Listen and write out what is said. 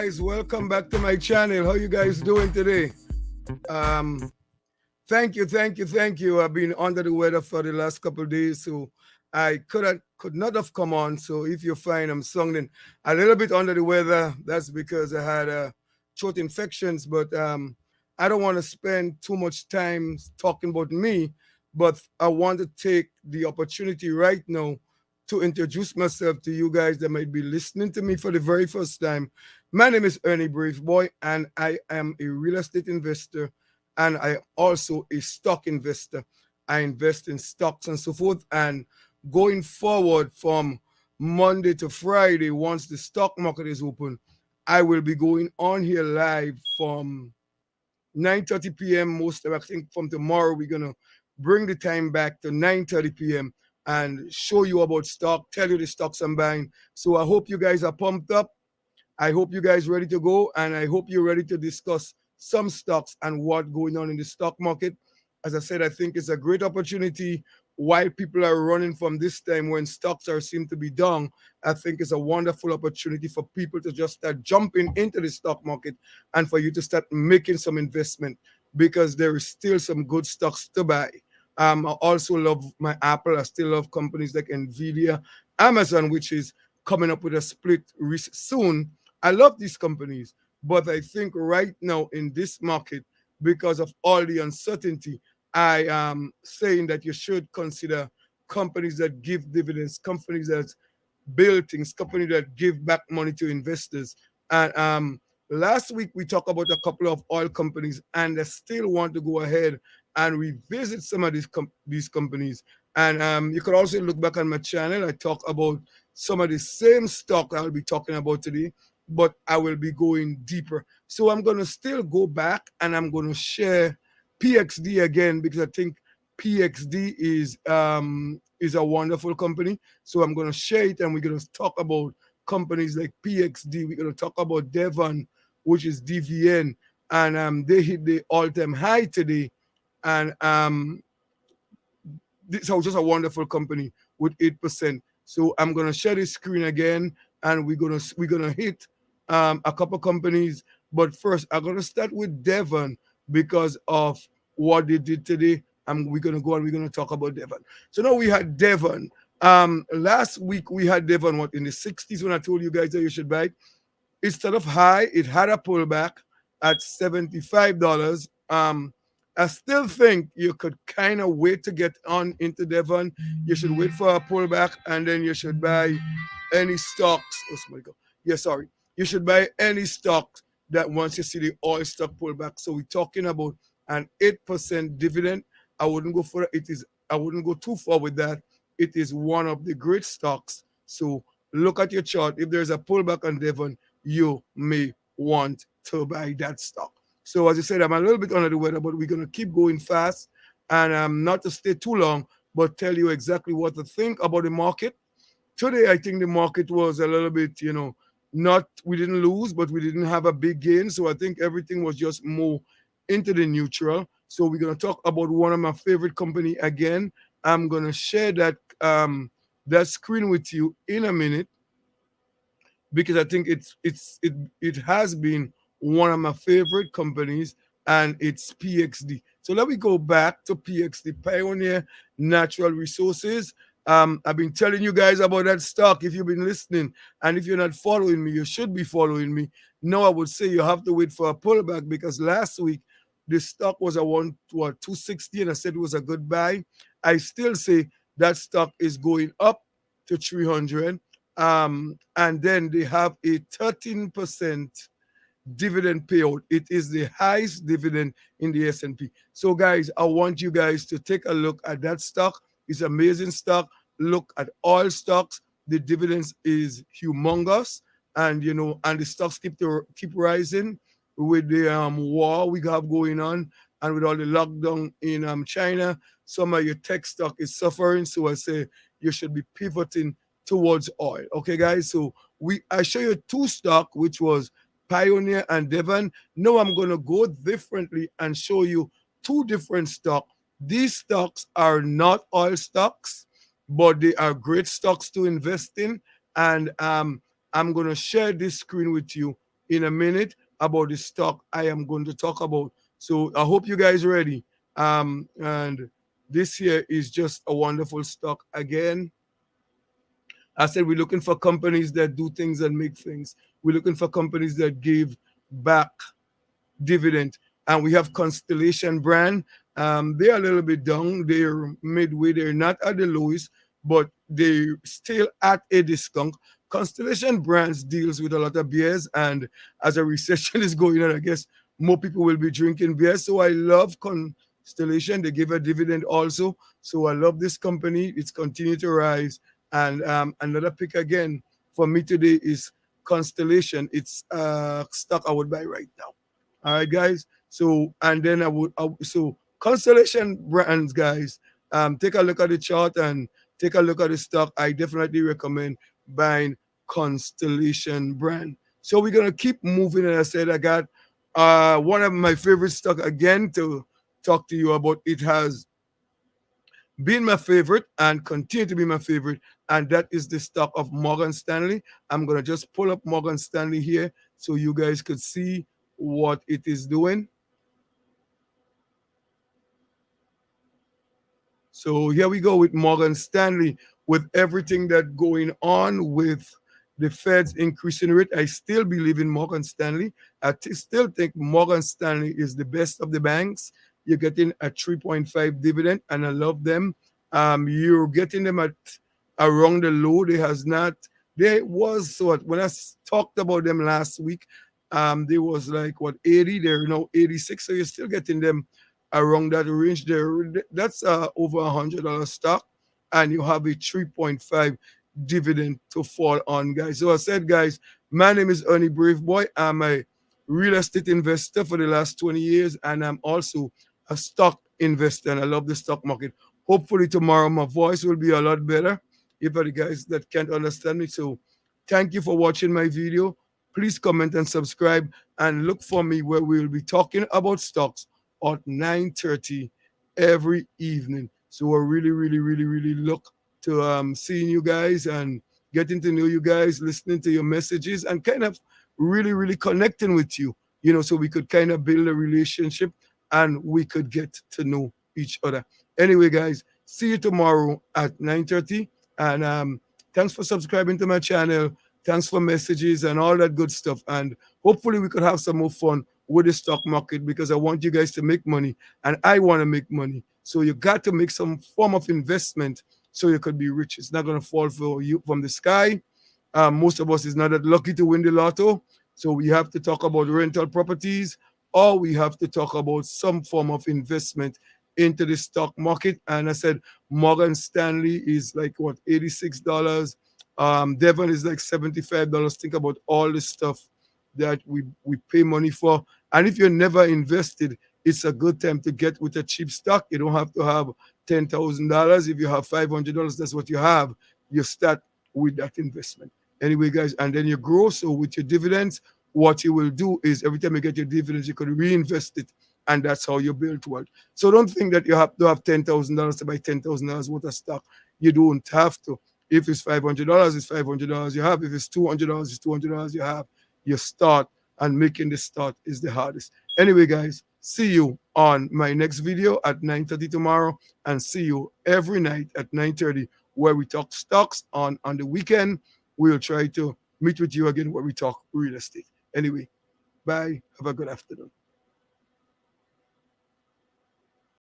guys, welcome back to my channel. How you guys doing today? Um, thank you. I've been under the weather for the last couple of days, so I could not have come on. So if you find I'm sounding a little bit under the weather, that's because I had throat infections. But I don't want to spend too much time talking about me, but I want to take the opportunity right now to introduce myself to you guys that might be listening to me for the very first time. My name is Ernie Braveboy, and I am a real estate investor, and I am also a stock investor. I invest in stocks and so forth. And going forward from Monday to Friday, once the stock market is open, I will be going on here live from 9:30 p.m. most of I think from tomorrow we're gonna bring the time back to 9:30 p.m. and show you about stock, tell you the stocks I'm buying. So I hope you guys are pumped up. I hope you guys ready to go, and I hope you're ready to discuss some stocks and what going on in the stock market. As I said, I think it's a great opportunity while people are running from this time when stocks are seem to be down. I think it's a wonderful opportunity for people to just start jumping into the stock market and for you to start making some investment because there is still some good stocks to buy. I also love my Apple. I still love companies like Nvidia, Amazon, which is coming up with a split soon. I love these companies, but I think right now in this market, because of all the uncertainty, I am saying that you should consider companies that give dividends, companies that build things, companies that give back money to investors. And last week we talked about a couple of oil companies, and I still want to go ahead and revisit some of these companies. And you could also look back on my channel. I talk about some of the same stock I'll be talking about today, but I will be going deeper. So I'm going to still go back and I'm going to share PXD again because I think PXD is a wonderful company. So I'm going to share it and we're going to talk about companies like PXD. We're going to talk about Devon, which is DVN, and they hit the all-time high today. And this was just a wonderful company with 8%. So I'm gonna share this screen again, and we're gonna hit a couple companies. But first, I'm gonna start with Devon because of what they did today. We're gonna go and we're gonna talk about Devon. So now we had Devon. Last week we had Devon what in the 60s when I told you guys that you should buy it. Instead of high, it had a pullback at $75. I still think you could kind of wait to get on into Devon. You should wait for a pullback and then you should buy any stocks. Oh, somebody go. Yeah, sorry. You should buy any stock that once you see the oil stock pullback. So we're talking about an 8% dividend. I wouldn't go for it. I wouldn't go too far with that. It is one of the great stocks. So look at your chart. If there's a pullback on Devon, you may want to buy that stock. So as I said, I'm a little bit under the weather, but we're going to keep going fast and not to stay too long, but tell you exactly what to think about the market. Today, I think the market was a little bit, not, we didn't lose, but we didn't have a big gain. So I think everything was just more into the neutral. So we're going to talk about one of my favorite company again. I'm going to share that screen with you in a minute because I think it has been one of my favorite companies, and it's PXD. So let me go back to PXD, Pioneer Natural Resources. I've been telling you guys about that stock if you've been listening, and if you're not following me, you should be following me. No, I would say you have to wait for a pullback because last week the stock was around 260, and I said it was a good buy. I still say that stock is going up to 300. And then they have a 13% dividend payout. It is the highest dividend in the S&P. So guys, I want you guys to take a look at that stock. It's amazing stock. Look at all stocks. The dividends is humongous, and and the stocks keep rising with the war we have going on, and with all the lockdown in China. Some of your tech stock is suffering. So I say you should be pivoting towards oil. Okay, guys. So I show you two stock, which was Pioneer and Devon. Now I'm gonna go differently and show you two different stocks. These stocks are not oil stocks, but they are great stocks to invest in. And I'm gonna share this screen with you in a minute about the stock I am going to talk about. So I hope you guys ready. And this here is just a wonderful stock again. I said we're looking for companies that do things and make things. We're looking for companies that give back dividend. And we have Constellation brand. They're a little bit down. They're midway. They're not at the lowest, but they're still at a discount. Constellation brands deals with a lot of beers, and as a recession is going on, I guess more people will be drinking beer. So I love Constellation. They give a dividend also. So I love this company. It's continued to rise. And another pick again for me today is Constellation. It's stock I would buy right now. All right, guys. So and then so Constellation brands, guys. Take a look at the chart and take a look at the stock. I definitely recommend buying Constellation brand. So we're gonna keep moving. And I said I got one of my favorite stock again to talk to you about. It has been my favorite and continue to be my favorite, and that is the stock of Morgan Stanley. I'm gonna just pull up Morgan Stanley here so you guys could see what it is doing. So here we go with Morgan Stanley. With everything that going on with the Fed's increasing rate, I still believe in Morgan Stanley. Still think Morgan Stanley is the best of the banks. You're getting a 3.5 dividend, and I love them. You're getting them at around the low. They has not. There was so when I talked about them last week, they was like what 80. They're now 86. So you're still getting them around that range there. That's over $100 stock, and you have a 3.5 dividend to fall on, guys. So I said, guys, my name is Ernie Braveboy. I'm a real estate investor for the last 20 years, and I'm also a stock investor, and I love the stock market. Hopefully tomorrow my voice will be a lot better if for the guys that can't understand me. So thank you for watching my video. Please comment and subscribe, and look for me where we will be talking about stocks at 9:30 every evening. So I really, really, really, really look to seeing you guys and getting to know you guys, listening to your messages, and kind of really, really connecting with you, so we could kind of build a relationship and we could get to know each other. Anyway, guys, see you tomorrow at 9:30. And thanks for subscribing to my channel. Thanks for messages and all that good stuff. And hopefully we could have some more fun with the stock market, because I want you guys to make money and I want to make money. So you got to make some form of investment so you could be rich. It's not going to fall for you from the sky. Most of us is not that lucky to win the lotto. So we have to talk about rental properties, or we have to talk about some form of investment into the stock market. And I said Morgan Stanley is like what, $86. Devon is like $75. Think about all the stuff that we pay money for. And if you're never invested, it's a good time to get with a cheap stock. You don't have to have $10,000. If you have $500, that's what you have. You start with that investment. Anyway, guys, and then you grow. So with your dividends, what you will do is every time you get your dividends, you could reinvest it. And that's how you build wealth. So don't think that you have to have $10,000 to buy $10,000 worth of stock. You don't have to. If it's $500, it's $500 you have. If it's $200, it's $200 you have. You start, and making the start is the hardest. Anyway, guys, see you on my next video at 9:30 tomorrow, and see you every night at 9:30 where we talk stocks. On the weekend, we'll try to meet with you again where we talk real estate. Anyway, bye. Have a good afternoon.